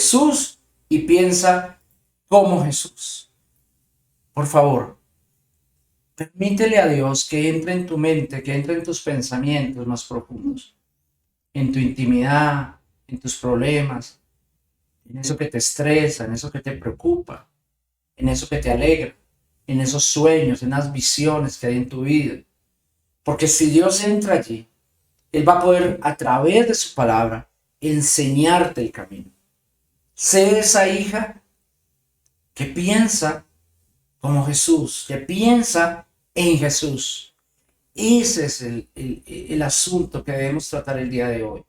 Jesús y piensa como Jesús. Por favor, permítele a Dios que entre en tu mente, que entre en tus pensamientos más profundos, en tu intimidad, en tus problemas, en eso que te estresa, en eso que te preocupa, en eso que te alegra, en esos sueños, en las visiones que hay en tu vida. Porque si Dios entra allí, Él va a poder, a través de su palabra, enseñarte el camino. Sé esa hija que piensa como Jesús, que piensa en Jesús. Ese es el asunto que debemos tratar el día de hoy.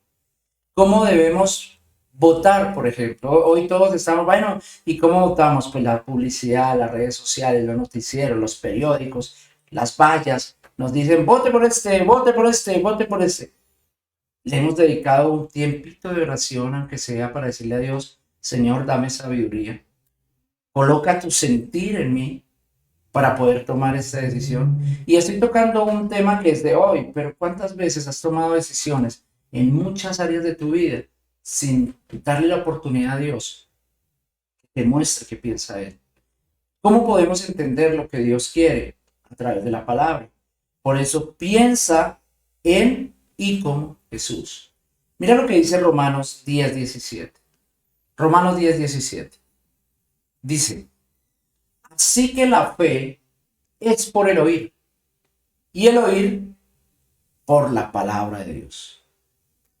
¿Cómo debemos votar, por ejemplo? Hoy todos estamos, bueno, ¿y cómo votamos? Pues la publicidad, las redes sociales, los noticieros, los periódicos, las vallas, nos dicen, vote por este, vote por este, vote por este. Le hemos dedicado un tiempito de oración, aunque sea para decirle a Dios, Señor, dame sabiduría. Coloca tu sentir en mí para poder tomar esta decisión. Y estoy tocando un tema que es de hoy, pero ¿cuántas veces has tomado decisiones en muchas áreas de tu vida sin darle la oportunidad a Dios que te muestre qué piensa Él? ¿Cómo podemos entender lo que Dios quiere? A través de la palabra. Por eso piensa en y como Jesús. Mira lo que dice Romanos 10:17. Romanos 10:17. Dice, así que la fe es por el oír, y el oír por la palabra de Dios.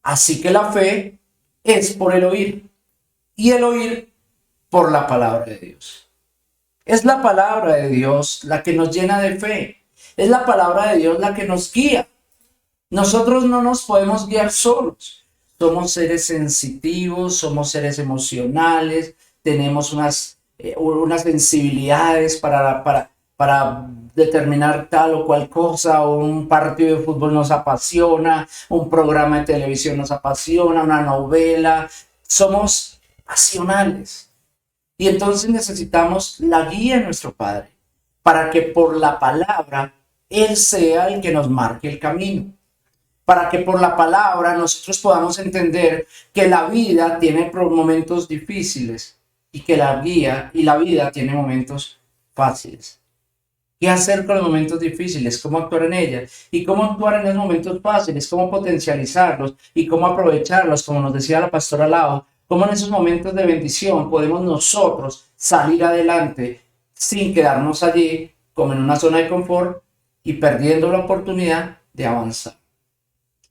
Así que la fe es por el oír, y el oír por la palabra de Dios. Es la palabra de Dios la que nos llena de fe. Es la palabra de Dios la que nos guía. Nosotros no nos podemos guiar solos. Somos seres sensitivos, somos seres emocionales, tenemos unas sensibilidades para determinar tal o cual cosa, o un partido de fútbol nos apasiona, un programa de televisión nos apasiona, una novela. Somos pasionales. Y entonces necesitamos la guía de nuestro Padre para que por la palabra Él sea el que nos marque el camino. Para que por la palabra nosotros podamos entender que la vida tiene momentos difíciles y que la vida tiene momentos fáciles. ¿Qué hacer con los momentos difíciles? ¿Cómo actuar en ellas? ¿Y cómo actuar en esos momentos fáciles? ¿Cómo potencializarlos? ¿Y cómo aprovecharlos? Como nos decía la pastora Lau, ¿cómo en esos momentos de bendición podemos nosotros salir adelante sin quedarnos allí como en una zona de confort y perdiendo la oportunidad de avanzar?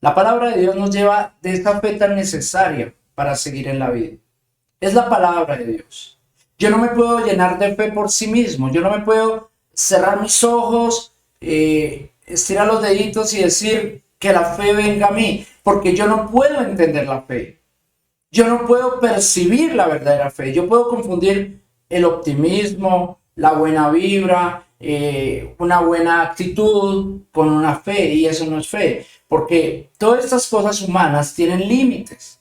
La palabra de Dios nos lleva de esta fe tan necesaria para seguir en la vida. Es la palabra de Dios. Yo no me puedo llenar de fe por sí mismo. Yo no me puedo cerrar mis ojos, estirar los deditos y decir que la fe venga a mí, porque yo no puedo entender la fe. Yo no puedo percibir la verdadera fe. Yo puedo confundir el optimismo, la buena vibra, una buena actitud con una fe, y eso no es fe, porque todas estas cosas humanas tienen límites.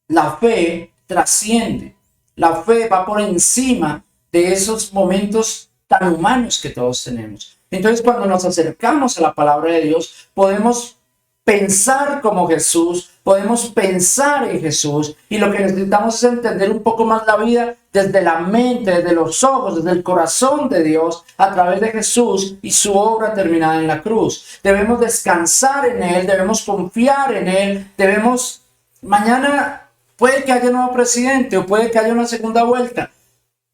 La fe trasciende, la fe va por encima de esos momentos tan humanos que todos tenemos. Entonces, cuando nos acercamos a la palabra de Dios, podemos pensar como Jesús, podemos pensar en Jesús, y lo que necesitamos es entender un poco más la vida desde la mente, desde los ojos, desde el corazón de Dios, a través de Jesús y su obra terminada en la cruz. Debemos descansar en Él, debemos confiar en Él, mañana puede que haya un nuevo presidente o puede que haya una segunda vuelta,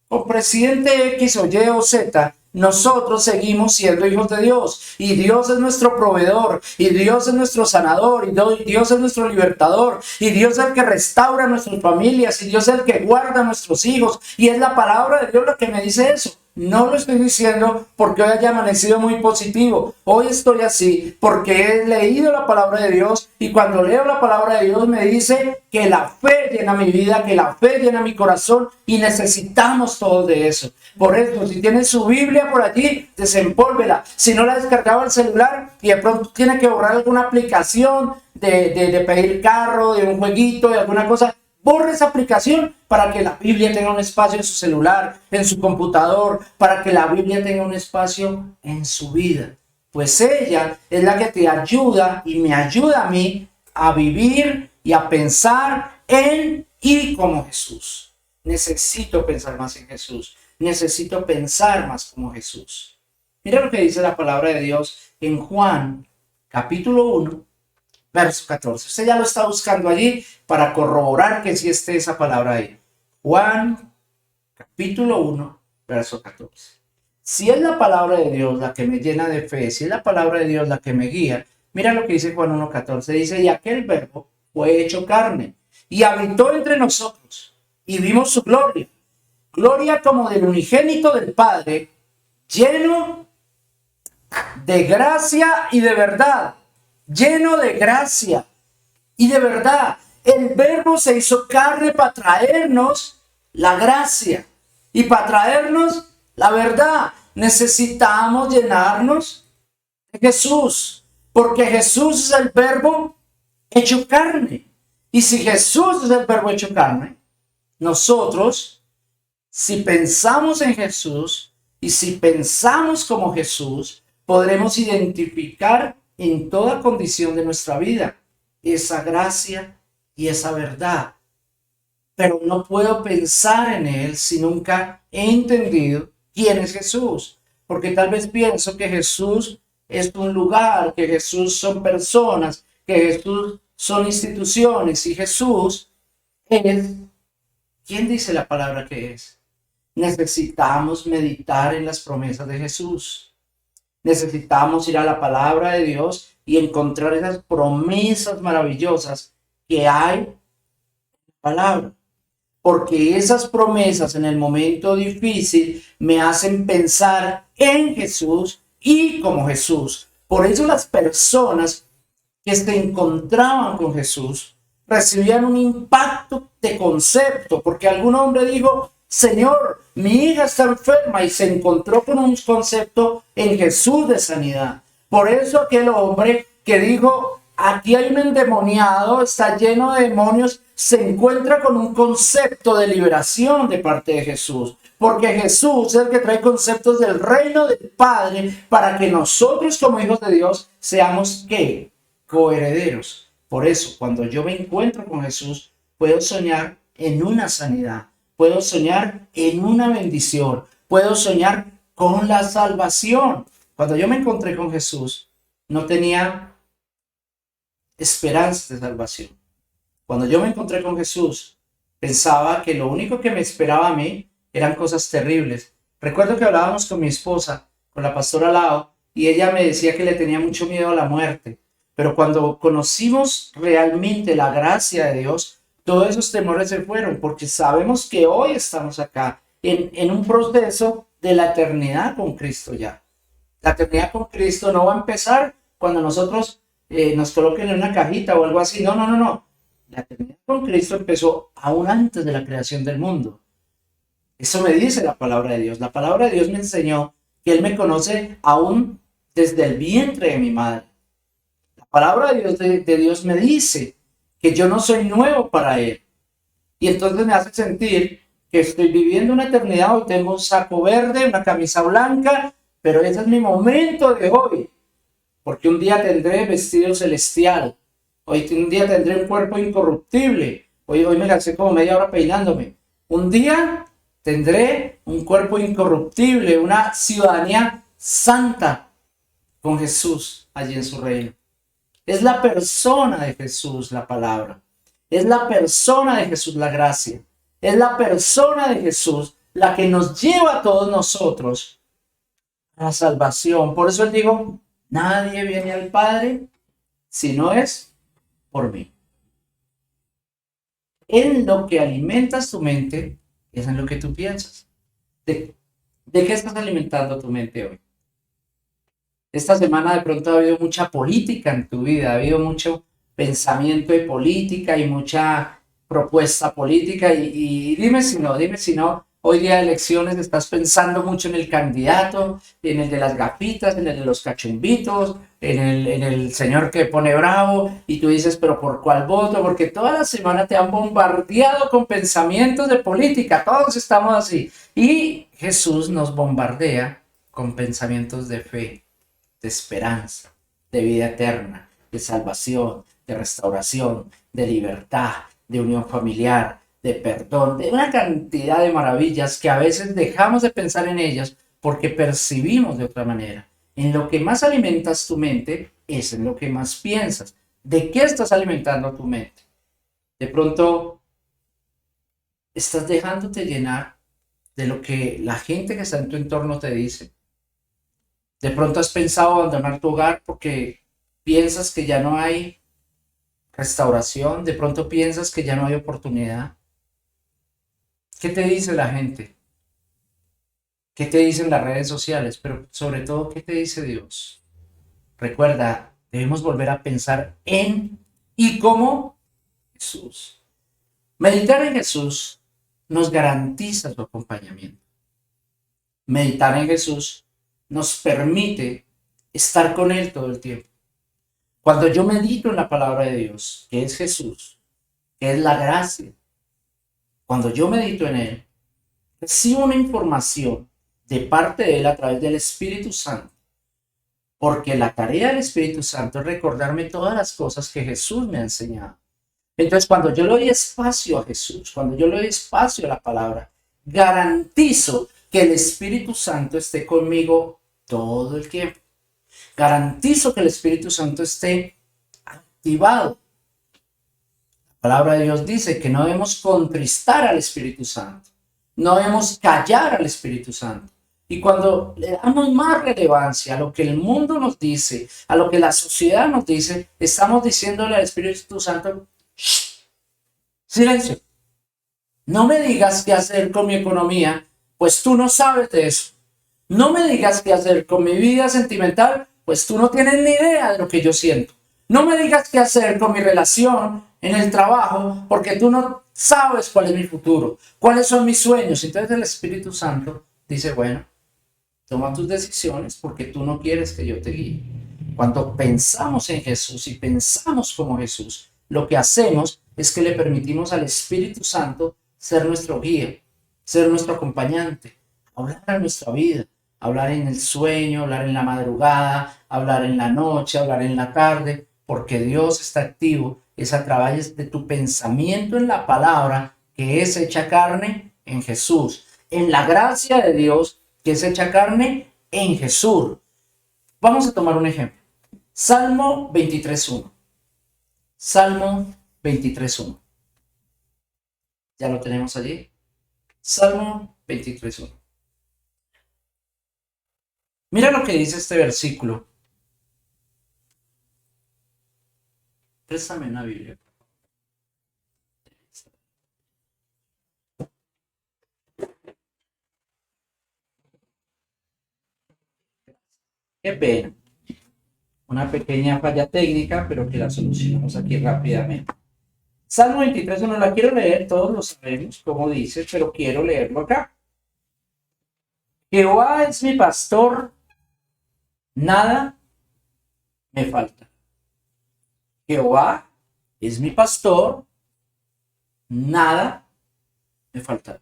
o presidente X o Y o Z. Nosotros seguimos siendo hijos de Dios, y Dios es nuestro proveedor, y Dios es nuestro sanador, y Dios es nuestro libertador, y Dios es el que restaura nuestras familias, y Dios es el que guarda a nuestros hijos, y es la palabra de Dios lo que me dice eso. No lo estoy diciendo porque hoy haya amanecido muy positivo. Hoy estoy así porque he leído la palabra de Dios, y cuando leo la palabra de Dios me dice que la fe llena mi vida, que la fe llena mi corazón, y necesitamos todos de eso. Por eso, si tienes su Biblia por allí, desempólvela. Si no la has descargado al celular y de pronto tiene que borrar alguna aplicación de pedir carro, de un jueguito, de alguna cosa, borre esa aplicación para que la Biblia tenga un espacio en su celular, en su computador, para que la Biblia tenga un espacio en su vida. Pues ella es la que te ayuda y me ayuda a mí a vivir y a pensar en y como Jesús. Necesito pensar más en Jesús. Necesito pensar más como Jesús. Mira lo que dice la palabra de Dios en Juan, capítulo 1, verso 14. Usted ya lo está buscando allí para corroborar que sí esté esa palabra ahí. Juan, capítulo 1, verso 14. Si es la palabra de Dios la que me llena de fe, si es la palabra de Dios la que me guía, mira lo que dice Juan 1:14. Dice, y aquel verbo fue hecho carne y habitó entre nosotros y vimos su gloria. Gloria como del unigénito del Padre, lleno de gracia y de verdad. Lleno de gracia y de verdad. El verbo se hizo carne para traernos la gracia y para traernos la verdad. Necesitamos llenarnos de Jesús, porque Jesús es el verbo hecho carne. Y si Jesús es el verbo hecho carne, nosotros, si pensamos en Jesús y si pensamos como Jesús, podremos identificar en toda condición de nuestra vida esa gracia y esa verdad. Pero no puedo pensar en Él si nunca he entendido quién es Jesús. Porque tal vez pienso que Jesús es un lugar, que Jesús son personas, que Jesús son instituciones y Jesús es, ¿quién dice la palabra que es? Necesitamos meditar en las promesas de Jesús. Necesitamos ir a la palabra de Dios y encontrar esas promesas maravillosas que hay en la palabra. Porque esas promesas en el momento difícil me hacen pensar en Jesús y como Jesús. Por eso las personas que se encontraban con Jesús recibían un impacto de concepto, porque algún hombre dijo, Señor, mi hija está enferma, y se encontró con un concepto en Jesús de sanidad. Por eso aquel hombre que dijo, aquí hay un endemoniado, está lleno de demonios, se encuentra con un concepto de liberación de parte de Jesús. Porque Jesús es el que trae conceptos del reino del Padre para que nosotros como hijos de Dios seamos, ¿qué? Coherederos. Por eso, cuando yo me encuentro con Jesús, puedo soñar en una sanidad, puedo soñar en una bendición, puedo soñar con la salvación. Cuando yo me encontré con Jesús, no tenía esperanza de salvación. Cuando yo me encontré con Jesús, pensaba que lo único que me esperaba a mí eran cosas terribles. Recuerdo que hablábamos con mi esposa, con la pastora Lao, y ella me decía que le tenía mucho miedo a la muerte. Pero cuando conocimos realmente la gracia de Dios, todos esos temores se fueron, porque sabemos que hoy estamos acá en un proceso de la eternidad con Cristo ya. La eternidad con Cristo no va a empezar cuando nosotros nos coloquen en una cajita o algo así. No, no, no, no. La eternidad con Cristo empezó aún antes de la creación del mundo. Eso me dice la palabra de Dios. La palabra de Dios me enseñó que Él me conoce aún desde el vientre de mi madre. La palabra de Dios me dice que yo no soy nuevo para Él. Y entonces me hace sentir que estoy viviendo una eternidad. Hoy tengo un saco verde, una camisa blanca, pero ese es mi momento de hoy. Porque un día tendré vestido celestial. Hoy un día tendré un cuerpo incorruptible. Hoy me gasté como media hora peinándome. Un día tendré un cuerpo incorruptible, una ciudadanía santa con Jesús allí en su reino. Es la persona de Jesús la palabra. Es la persona de Jesús la gracia. Es la persona de Jesús la que nos lleva a todos nosotros a la salvación. Por eso Él dijo, nadie viene al Padre si no es por mí. En lo que alimentas tu mente es en lo que tú piensas. ¿De qué estás alimentando tu mente hoy? Esta semana de pronto ha habido mucha política en tu vida, ha habido mucho pensamiento de política y mucha propuesta política y dime si no, hoy día de elecciones estás pensando mucho en el candidato, en el de las gafitas, en el de los cachumbitos, en el señor que pone bravo y tú dices, pero ¿por cuál voto? Porque toda la semana te han bombardeado con pensamientos de política, todos estamos así. Y Jesús nos bombardea con pensamientos de fe, de esperanza, de vida eterna, de salvación, de restauración, de libertad, de unión familiar, de perdón, de una cantidad de maravillas que a veces dejamos de pensar en ellas porque percibimos de otra manera. En lo que más alimentas tu mente es en lo que más piensas. ¿De qué estás alimentando tu mente? De pronto estás dejándote llenar de lo que la gente que está en tu entorno te dice. De pronto has pensado abandonar tu hogar porque piensas que ya no hay restauración, de pronto piensas que ya no hay oportunidad. ¿Qué te dice la gente? ¿Qué te dicen las redes sociales? Pero sobre todo, ¿qué te dice Dios? Recuerda, debemos volver a pensar en y como Jesús. Meditar en Jesús nos garantiza su acompañamiento. Meditar en Jesús nos permite estar con Él todo el tiempo. Cuando yo medito en la palabra de Dios, que es Jesús, que es la gracia, cuando yo medito en Él, recibo una información de parte de Él a través del Espíritu Santo, porque la tarea del Espíritu Santo es recordarme todas las cosas que Jesús me ha enseñado. Entonces, cuando yo le doy espacio a Jesús, cuando yo le doy espacio a la palabra, garantizo que el Espíritu Santo esté conmigo todo el tiempo. Garantizo que el Espíritu Santo esté activado. La palabra de Dios dice que no debemos contristar al Espíritu Santo. No debemos callar al Espíritu Santo. Y cuando le damos más relevancia a lo que el mundo nos dice, a lo que la sociedad nos dice, estamos diciéndole al Espíritu Santo, ¡shh! Silencio. No me digas qué hacer con mi economía, pues tú no sabes de eso. No me digas qué hacer con mi vida sentimental, pues tú no tienes ni idea de lo que yo siento. No me digas qué hacer con mi relación en el trabajo, porque tú no sabes cuál es mi futuro, cuáles son mis sueños. Entonces el Espíritu Santo dice, bueno, toma tus decisiones porque tú no quieres que yo te guíe. Cuando pensamos en Jesús y pensamos como Jesús, lo que hacemos es que le permitimos al Espíritu Santo ser nuestro guía, ser nuestro acompañante, hablar a nuestra vida, hablar en el sueño, hablar en la madrugada, hablar en la noche, hablar en la tarde, porque Dios está activo, es a través de tu pensamiento en la palabra que es hecha carne en Jesús, en la gracia de Dios que es hecha carne en Jesús. Vamos a tomar un ejemplo. Salmo 23.1. Salmo 23.1. ¿Ya lo tenemos allí? Salmo 23.1. Mira lo que dice este versículo. Préstame una Biblia. Qué pena. Una pequeña falla técnica, pero que la solucionamos aquí rápidamente. Salmo 23, no la quiero leer, todos lo sabemos, como dice, pero quiero leerlo acá. Jehová es mi pastor, nada me falta. Jehová es mi pastor, nada me falta.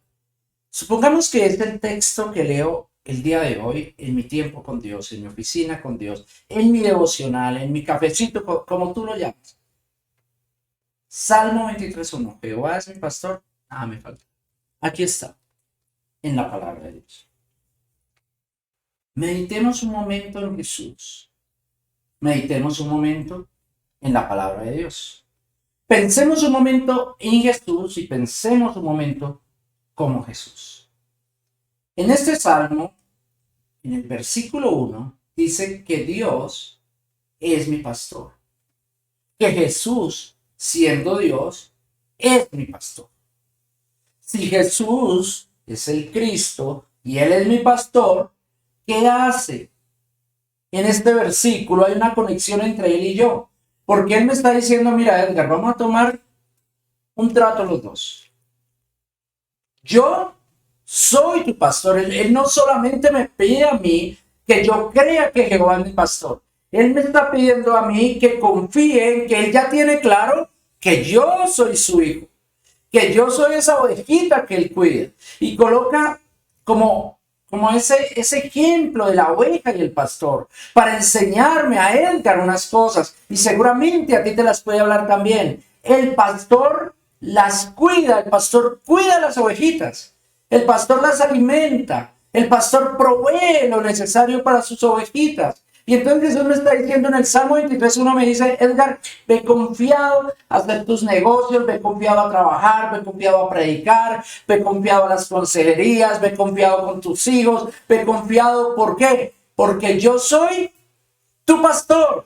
Supongamos que es el texto que leo el día de hoy en mi tiempo con Dios, en mi oficina con Dios, en mi devocional, en mi cafecito, como tú lo llamas. Salmo 23.1. Jehová es mi pastor, nada me falta. Aquí está, en la palabra de Dios. Meditemos un momento en Jesús. Meditemos un momento en la palabra de Dios. Pensemos un momento en Jesús y pensemos un momento como Jesús. En este salmo, en el versículo 1, dice que Dios es mi pastor. Que Jesús, siendo Dios, es mi pastor. Si Jesús es el Cristo y Él es mi pastor, ¿qué hace? En este versículo hay una conexión entre Él y yo. Porque Él me está diciendo, mira Edgar, vamos a tomar un trato los dos. Yo soy tu pastor. Él no solamente me pide a mí que yo crea que Jehová es mi pastor. Él me está pidiendo a mí que confíe en que Él ya tiene claro que yo soy su hijo. Que yo soy esa ovejita que Él cuida. Y coloca como ese ejemplo de la oveja y el pastor, para enseñarme a Edgar unas cosas, y seguramente a ti te las puede hablar también. El pastor las cuida, el pastor cuida las ovejitas, el pastor las alimenta, el pastor provee lo necesario para sus ovejitas. Y entonces Jesús me está diciendo en el Salmo 23:1, me dice: Edgar, ve confiado a hacer tus negocios, ve confiado a trabajar, ve confiado a predicar, ve confiado a las consejerías, ve confiado con tus hijos, ve confiado. ¿Por qué? Porque yo soy tu pastor.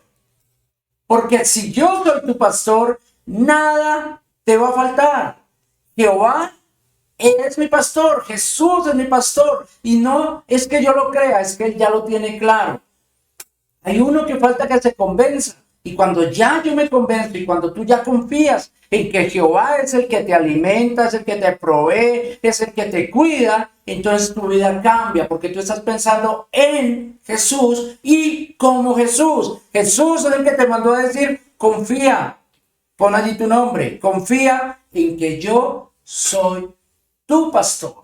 Porque si yo soy tu pastor, nada te va a faltar. Jehová es mi pastor, Jesús es mi pastor. Y no es que yo lo crea, es que Él ya lo tiene claro. Hay uno que falta que se convenza. Y cuando ya yo me convenzo y cuando tú ya confías en que Jehová es el que te alimenta, es el que te provee, es el que te cuida, entonces tu vida cambia porque tú estás pensando en Jesús y como Jesús. Jesús es el que te mandó a decir: confía, pon allí tu nombre, confía en que yo soy tu pastor.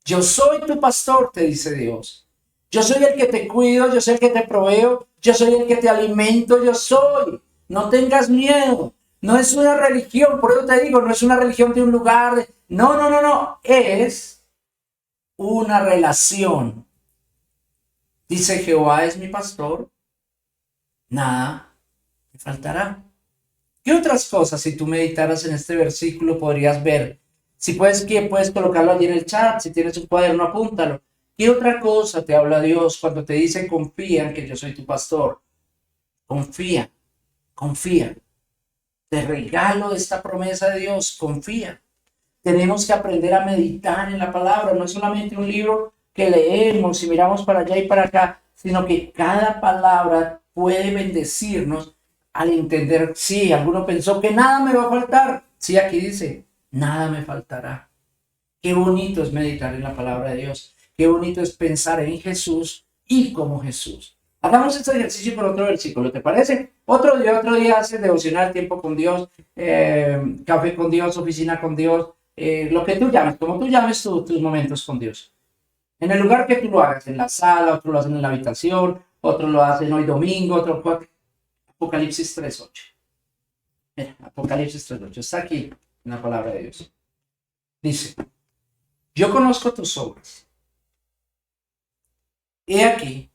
Yo soy tu pastor, te dice Dios. Yo soy el que te cuido, yo soy el que te proveo, yo soy el que te alimento, yo soy. No tengas miedo. No es una religión, por eso te digo, no es una religión de un lugar. No. Es una relación. Dice: Jehová es mi pastor, nada me faltará. ¿Qué otras cosas, si tú meditaras en este versículo, podrías ver? Si puedes colocarlo allí en el chat, si tienes un cuaderno, apúntalo. ¿Qué otra cosa te habla Dios cuando te dice: confía en que yo soy tu pastor? Confía. Te regalo esta promesa de Dios, confía. Tenemos que aprender a meditar en la palabra, no es solamente un libro que leemos y miramos para allá y para acá, sino que cada palabra puede bendecirnos al entender. Sí, alguno pensó que nada me va a faltar. Sí, aquí dice: nada me faltará. Qué bonito es meditar en la palabra de Dios. Qué bonito es pensar en Jesús y como Jesús. Hagamos este ejercicio por otro versículo, ¿te parece? Otro día haces devocional, tiempo con Dios, café con Dios, oficina con Dios, lo que tú llames, como tú llames tus momentos con Dios. En el lugar que tú lo hagas, en la sala, otro lo hacen en la habitación, otro lo hacen hoy domingo, otro... Apocalipsis 3:8. Mira, Apocalipsis 3:8, está aquí en la palabra de Dios. Dice: yo conozco tus obras. He aquí,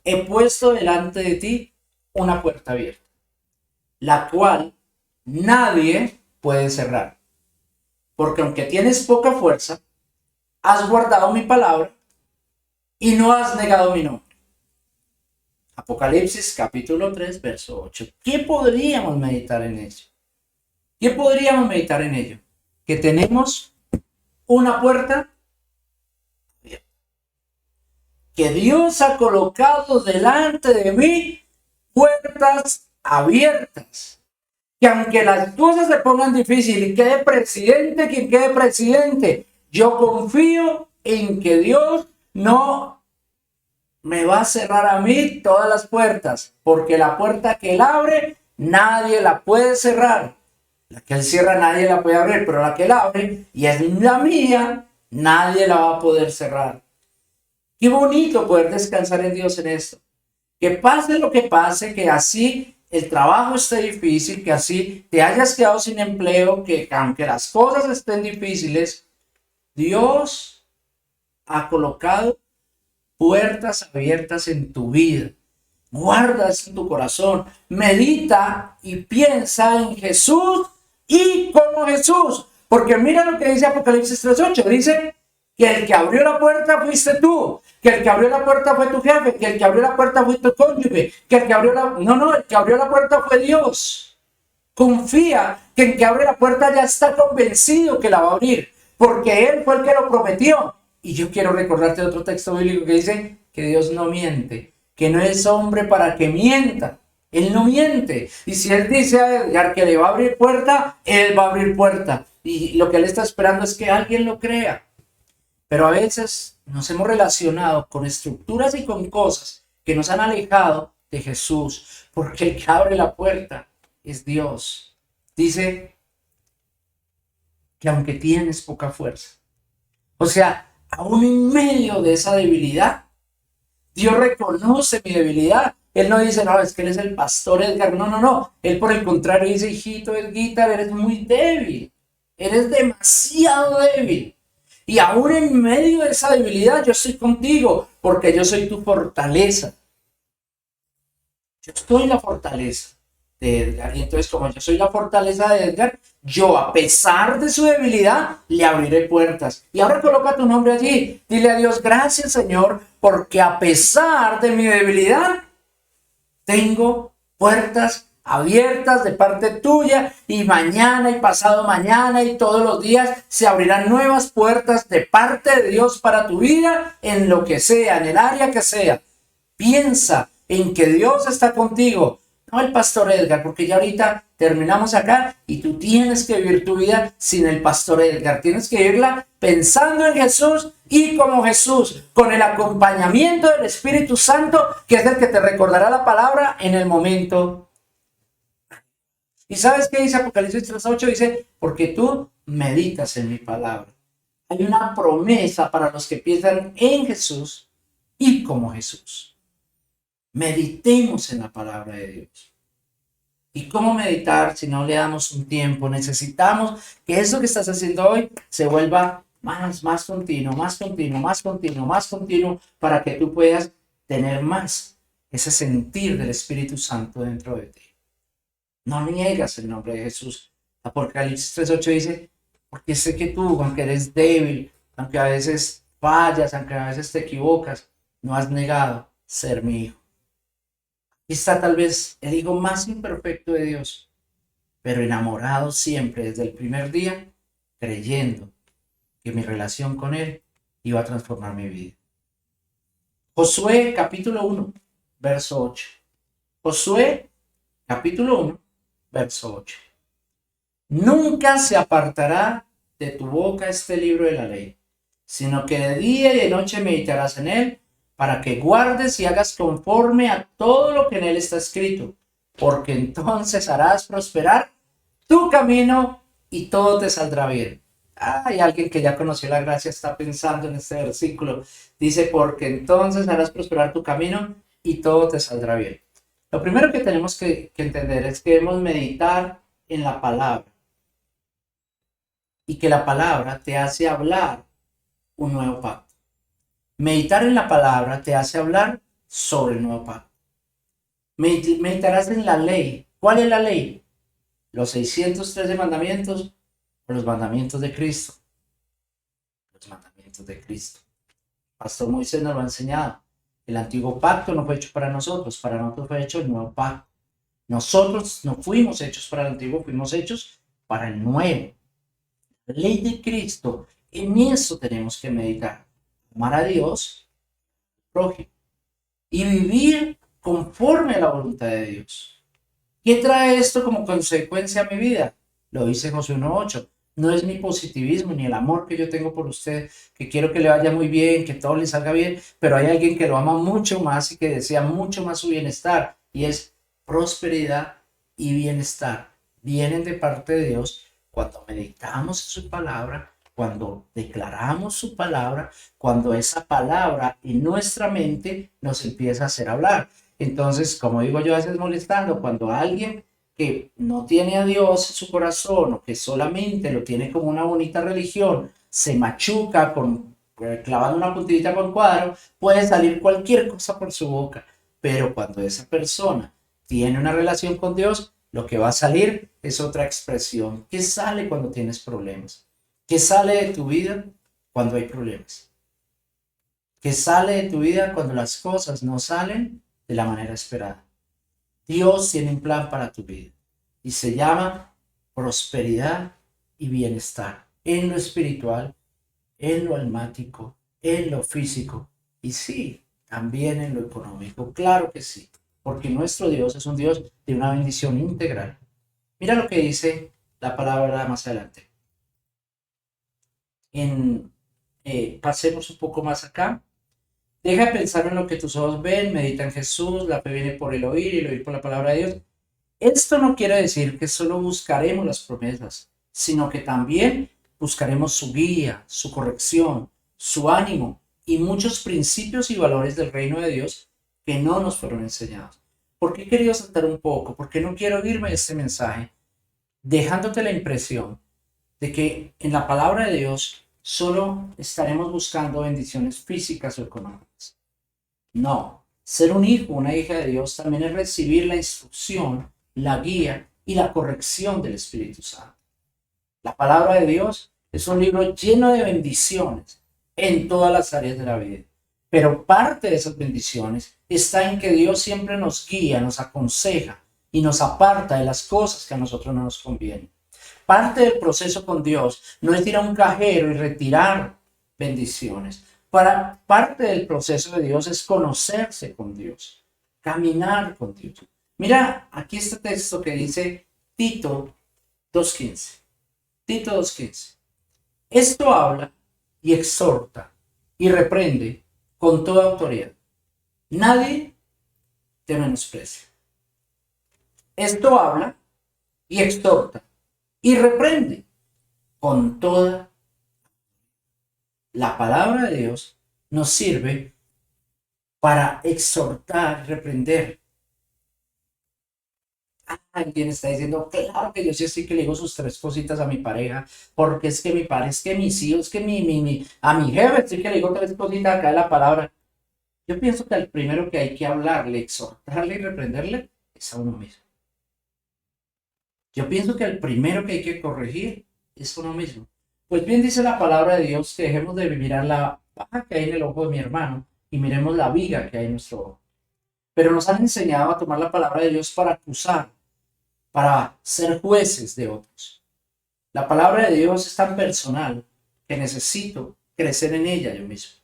he puesto delante de ti una puerta abierta, la cual nadie puede cerrar. Porque aunque tienes poca fuerza, has guardado mi palabra y no has negado mi nombre. Apocalipsis capítulo 3, verso 8. ¿Qué podríamos meditar en ello? ¿Qué podríamos meditar en ello? Que tenemos una puerta abierta. Que Dios ha colocado delante de mí puertas abiertas. Que aunque las cosas se pongan difíciles y quede presidente quien quede presidente, yo confío en que Dios no me va a cerrar a mí todas las puertas, porque la puerta que Él abre, nadie la puede cerrar. La que Él cierra, nadie la puede abrir, pero la que Él abre, y es la mía, nadie la va a poder cerrar. Qué bonito poder descansar en Dios en esto. Que pase lo que pase, que así el trabajo esté difícil, que así te hayas quedado sin empleo, que aunque las cosas estén difíciles, Dios ha colocado puertas abiertas en tu vida. Guarda eso en tu corazón. Medita y piensa en Jesús y como Jesús. Porque mira lo que dice Apocalipsis 3:8. Dice que el que abrió la puerta fuiste tú. Que el que abrió la puerta fue tu jefe. Que el que abrió la puerta fue tu cónyuge. Que el que abrió el que abrió la puerta fue Dios. Confía que el que abre la puerta ya está convencido que la va a abrir. Porque Él fue el que lo prometió. Y yo quiero recordarte otro texto bíblico que dice que Dios no miente, que no es hombre para que mienta. Él no miente. Y si Él dice a Edgar que le va a abrir puerta, Él va a abrir puerta. Y lo que Él está esperando es que alguien lo crea. Pero a veces nos hemos relacionado con estructuras y con cosas que nos han alejado de Jesús, porque el que abre la puerta es Dios. Dice que aunque tienes poca fuerza, o sea, aún en medio de esa debilidad, Dios reconoce mi debilidad, Él no dice, no, es que él es el pastor Edgar. No, no, no. Él por el contrario dice, hijito Edgar, eres muy débil. Eres demasiado débil. Y aún en medio de esa debilidad yo estoy contigo porque yo soy tu fortaleza. Yo soy la fortaleza de Edgar. Y entonces como yo soy la fortaleza de Edgar, yo a pesar de su debilidad le abriré puertas. Y ahora coloca tu nombre allí. Dile a Dios, gracias Señor, porque a pesar de mi debilidad, tengo puertas abiertas de parte tuya y mañana y pasado mañana y todos los días se abrirán nuevas puertas de parte de Dios para tu vida en lo que sea, en el área que sea. Piensa en que Dios está contigo, no el pastor Edgar, porque ya ahorita terminamos acá y tú tienes que vivir tu vida sin el pastor Edgar. Tienes que vivirla pensando en Jesús y como Jesús, con el acompañamiento del Espíritu Santo, que es el que te recordará la palabra en el momento. ¿Y sabes qué dice Apocalipsis 3:8? Dice, porque tú meditas en mi palabra. Hay una promesa para los que piensan en Jesús y como Jesús. Meditemos en la palabra de Dios. ¿Y cómo meditar si no le damos un tiempo? Necesitamos que eso que estás haciendo hoy se vuelva más continuo, más continuo, más continuo, más continuo, para que tú puedas tener más ese sentir del Espíritu Santo dentro de ti. No niegas el nombre de Jesús. Apocalipsis 3:8 dice, porque sé que tú, aunque eres débil, aunque a veces fallas, aunque a veces te equivocas, no has negado ser mi hijo. Aquí está tal vez el hijo más imperfecto de Dios, pero enamorado siempre desde el primer día, creyendo que mi relación con él iba a transformar mi vida. Josué capítulo 1, verso 8. Josué capítulo 1, verso 8. Nunca se apartará de tu boca este libro de la ley, sino que de día y de noche meditarás en él, para que guardes y hagas conforme a todo lo que en él está escrito, porque entonces harás prosperar tu camino y todo te saldrá bien. Hay alguien que ya conoció la gracia, está pensando en este versículo. Dice, porque entonces harás prosperar tu camino y todo te saldrá bien. Lo primero que tenemos que entender es que debemos meditar en la palabra y que la palabra te hace hablar un nuevo pacto. Meditar en la palabra te hace hablar sobre el nuevo pacto. Meditarás en la ley. ¿Cuál es la ley? ¿Los 613 mandamientos o los mandamientos de Cristo? Los mandamientos de Cristo. Pastor Moisés nos lo ha enseñado. El antiguo pacto no fue hecho para nosotros fue hecho el nuevo pacto. Nosotros no fuimos hechos para el antiguo, fuimos hechos para el nuevo. La ley de Cristo, en eso tenemos que meditar. Amar a Dios, prójimo, y vivir conforme a la voluntad de Dios. ¿Qué trae esto como consecuencia a mi vida? Lo dice Josué 1:8. No es mi positivismo ni el amor que yo tengo por usted, que quiero que le vaya muy bien, que todo le salga bien, pero hay alguien que lo ama mucho más y que desea mucho más su bienestar, y es prosperidad y bienestar. Vienen de parte de Dios cuando meditamos en su palabra, cuando declaramos su palabra, cuando esa palabra en nuestra mente nos empieza a hacer hablar. Entonces, como digo yo a veces molestando, cuando alguien que no tiene a Dios en su corazón o que solamente lo tiene como una bonita religión, se machuca clavando una puntillita con cuadro, puede salir cualquier cosa por su boca. Pero cuando esa persona tiene una relación con Dios, lo que va a salir es otra expresión. ¿Qué sale cuando tienes problemas? ¿Qué sale de tu vida cuando hay problemas? ¿Qué sale de tu vida cuando las cosas no salen de la manera esperada? Dios tiene un plan para tu vida y se llama prosperidad y bienestar en lo espiritual, en lo almático, en lo físico y sí, también en lo económico. Claro que sí, porque nuestro Dios es un Dios de una bendición integral. Mira lo que dice la palabra más adelante. Pasemos un poco más acá. Deja de pensar en lo que tus ojos ven, medita en Jesús, la fe viene por el oír y el oír por la palabra de Dios. Esto no quiere decir que solo buscaremos las promesas, sino que también buscaremos su guía, su corrección, su ánimo y muchos principios y valores del reino de Dios que no nos fueron enseñados. ¿Por qué he querido saltar un poco? Porque no quiero irme de este mensaje dejándote la impresión de que en la palabra de Dios solo estaremos buscando bendiciones físicas o económicas. No, ser un hijo, una hija de Dios también es recibir la instrucción, la guía y la corrección del Espíritu Santo. La palabra de Dios es un libro lleno de bendiciones en todas las áreas de la vida. Pero parte de esas bendiciones está en que Dios siempre nos guía, nos aconseja y nos aparta de las cosas que a nosotros no nos convienen. Parte del proceso con Dios no es ir a un cajero y retirar bendiciones. Parte del proceso de Dios es conocerse con Dios, caminar con Dios. Mira, aquí este texto que dice Tito 2:15. Tito 2:15. Esto habla y exhorta y reprende con toda autoridad. Nadie te menosprecia. Esto habla y exhorta y reprende con toda. La palabra de Dios nos sirve para exhortar, reprender. Alguien está diciendo, claro que yo sí que le digo sus tres cositas a mi pareja, porque es que mi pareja, es que mis hijos, es que a mi jefe, sí que le digo tres cositas acá de la palabra. Yo pienso que el primero que hay que hablarle, exhortarle y reprenderle es a uno mismo. Yo pienso que el primero que hay que corregir es uno mismo. Pues bien dice la palabra de Dios que dejemos de mirar la paja que hay en el ojo de mi hermano y miremos la viga que hay en nuestro ojo. Pero nos han enseñado a tomar la palabra de Dios para acusar, para ser jueces de otros. La palabra de Dios es tan personal que necesito crecer en ella yo mismo.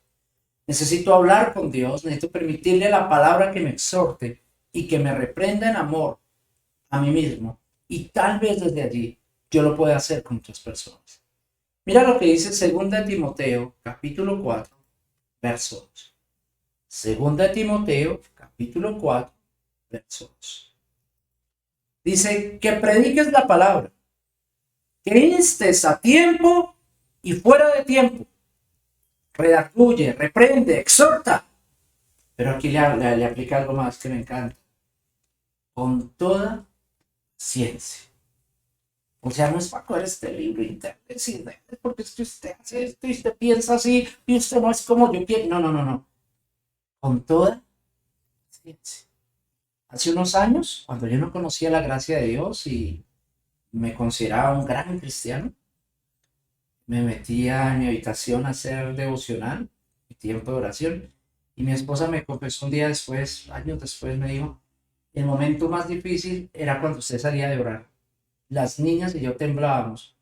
Necesito hablar con Dios, necesito permitirle a la palabra que me exhorte y que me reprenda en amor a mí mismo. Y tal vez desde allí yo lo pueda hacer con otras personas. Mira lo que dice 2 Timoteo, capítulo 4, verso 2. 2 Timoteo, capítulo 4, verso 2. Dice que prediques la palabra, que instes a tiempo y fuera de tiempo. Redarguye, reprende, exhorta. Pero aquí le aplica algo más que me encanta. Con toda ciencia. O sea, no es para coger este libro internet, porque es que usted hace esto y usted piensa así y usted no es como yo quiero. No, no, no, no. Con toda ciencia. Hace unos años, cuando yo no conocía la gracia de Dios y me consideraba un gran cristiano, me metía en mi habitación a hacer devocional, mi tiempo de oración, y mi esposa me confesó un día después, años después, me dijo, el momento más difícil era cuando usted salía de orar. Las niñas y yo temblábamos,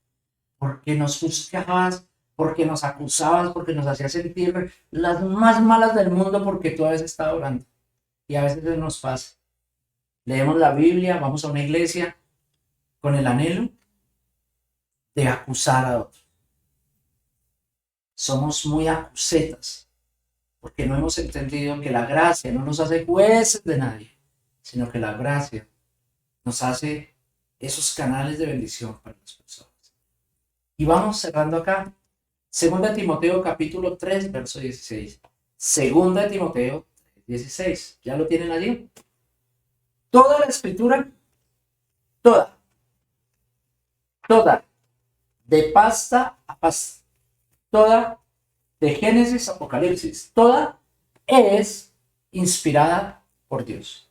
porque nos juzgabas, porque nos acusabas, porque nos hacías sentir las más malas del mundo porque tú a veces estabas orando. Y a veces nos pasa. Leemos la Biblia, vamos a una iglesia con el anhelo de acusar a otros. Somos muy acusetas, porque no hemos entendido que la gracia no nos hace jueces de nadie, sino que la gracia nos hace esos canales de bendición para las personas. Y vamos cerrando acá. 2 Timoteo capítulo 3, verso 16. 2 Timoteo 16. ¿Ya lo tienen allí? Toda la escritura, toda, de pasta a pasta, toda, de Génesis a Apocalipsis, toda es inspirada por Dios.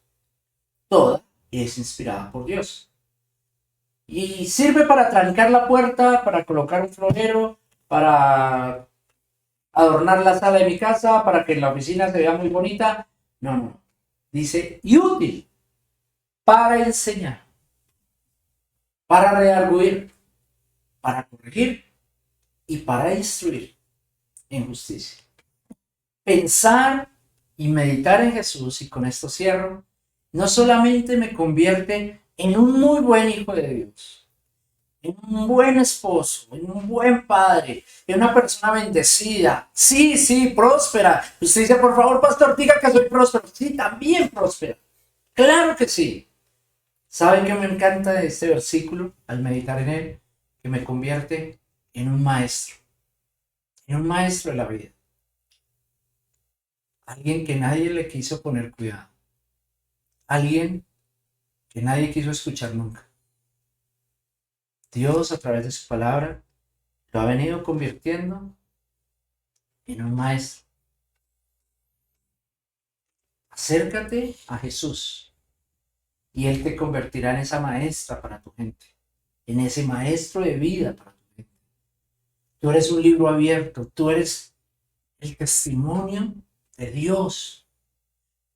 Toda es inspirada por Dios. Y sirve para trancar la puerta, para colocar un florero, para adornar la sala de mi casa, para que la oficina se vea muy bonita. No, no. Dice, y útil para enseñar, para redarguir, para corregir y para instruir en justicia. Pensar y meditar en Jesús, y con esto cierro, no solamente me convierte en un muy buen hijo de Dios, en un buen esposo, en un buen padre, en una persona bendecida, sí, próspera. Usted dice, por favor, pastor, diga que soy próspero. Sí, también próspera. Claro que sí. ¿Saben qué me encanta de este versículo al meditar en él? Que me convierte en un maestro de la vida. Alguien que nadie le quiso poner cuidado. alguien que nadie quiso escuchar nunca. Dios, a través de su palabra, lo ha venido convirtiendo en un maestro. Acércate a Jesús y Él te convertirá en esa maestra para tu gente, en ese maestro de vida para tu gente. Tú eres un libro abierto, tú eres el testimonio de Dios.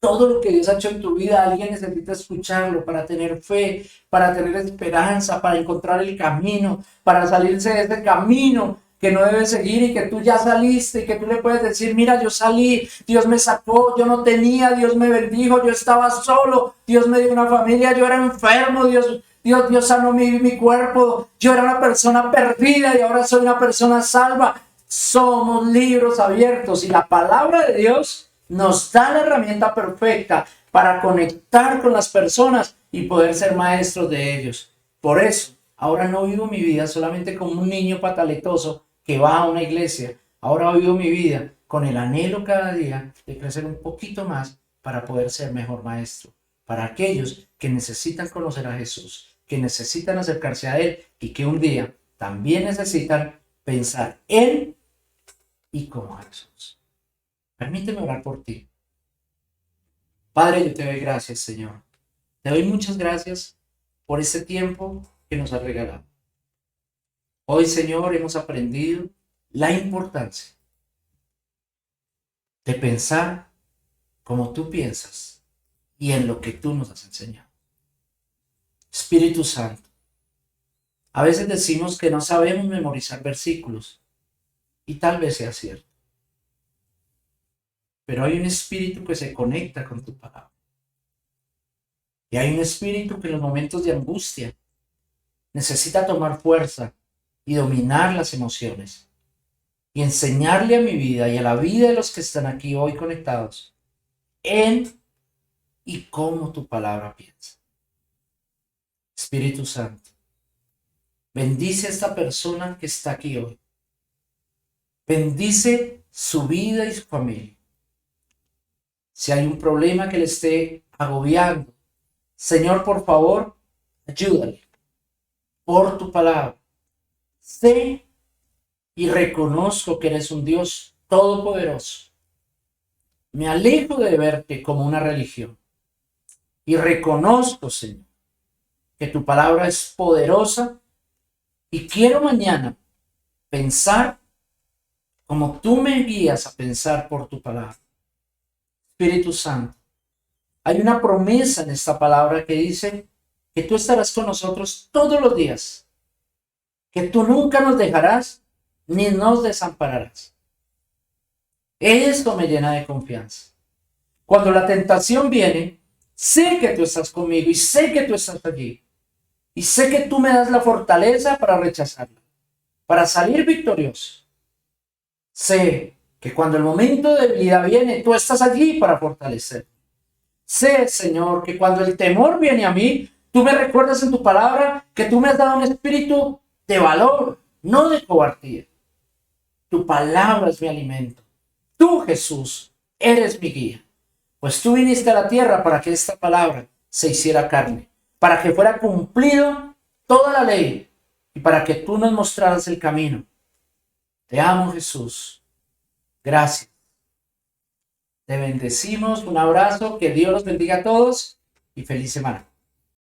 Todo lo que Dios ha hecho en tu vida, alguien necesita escucharlo para tener fe, para tener esperanza, para encontrar el camino, para salirse de ese camino que no debes seguir y que tú ya saliste y que tú le puedes decir, mira, yo salí, Dios me sacó, yo no tenía, Dios me bendijo, yo estaba solo, Dios me dio una familia, yo era enfermo, Dios sanó mi cuerpo, yo era una persona perdida y ahora soy una persona salva. Somos libros abiertos y la palabra de Dios nos da la herramienta perfecta para conectar con las personas y poder ser maestros de ellos. Por eso, ahora no vivo mi vida solamente como un niño pataletoso que va a una iglesia. Ahora vivo mi vida con el anhelo cada día de crecer un poquito más para poder ser mejor maestro. Para aquellos que necesitan conocer a Jesús, que necesitan acercarse a Él y que un día también necesitan pensar en y como Jesús. Permíteme orar por ti. Padre, yo te doy gracias, Señor. Te doy muchas gracias por este tiempo que nos has regalado. Hoy, Señor, hemos aprendido la importancia de pensar como tú piensas y en lo que tú nos has enseñado. Espíritu Santo, a veces decimos que no sabemos memorizar versículos y tal vez sea cierto. Pero hay un espíritu que se conecta con tu palabra. Y hay un espíritu que en los momentos de angustia necesita tomar fuerza y dominar las emociones. Y enseñarle a mi vida y a la vida de los que están aquí hoy conectados en y cómo tu palabra piensa. Espíritu Santo, bendice a esta persona que está aquí hoy. Bendice su vida y su familia. Si hay un problema que le esté agobiando, Señor, por favor, ayúdale por tu palabra. Sé y reconozco que eres un Dios todopoderoso. Me alejo de verte como una religión y reconozco, Señor, que tu palabra es poderosa y quiero mañana pensar como tú me guías a pensar por tu palabra. Espíritu Santo, hay una promesa en esta palabra que dice que tú estarás con nosotros todos los días, que tú nunca nos dejarás ni nos desampararás. Esto me llena de confianza. Cuando la tentación viene, sé que tú estás conmigo y sé que tú estás allí. Y sé que tú me das la fortaleza para rechazarla, para salir victorioso. Sé que cuando el momento de debilidad viene, tú estás allí para fortalecer. Sé, Señor, que cuando el temor viene a mí, tú me recuerdas en tu palabra que tú me has dado un espíritu de valor, no de cobardía. Tu palabra es mi alimento. Tú, Jesús, eres mi guía. Pues tú viniste a la tierra para que esta palabra se hiciera carne, para que fuera cumplido toda la ley y para que tú nos mostraras el camino. Te amo, Jesús. Gracias. Te bendecimos. Un abrazo. Que Dios los bendiga a todos y feliz semana.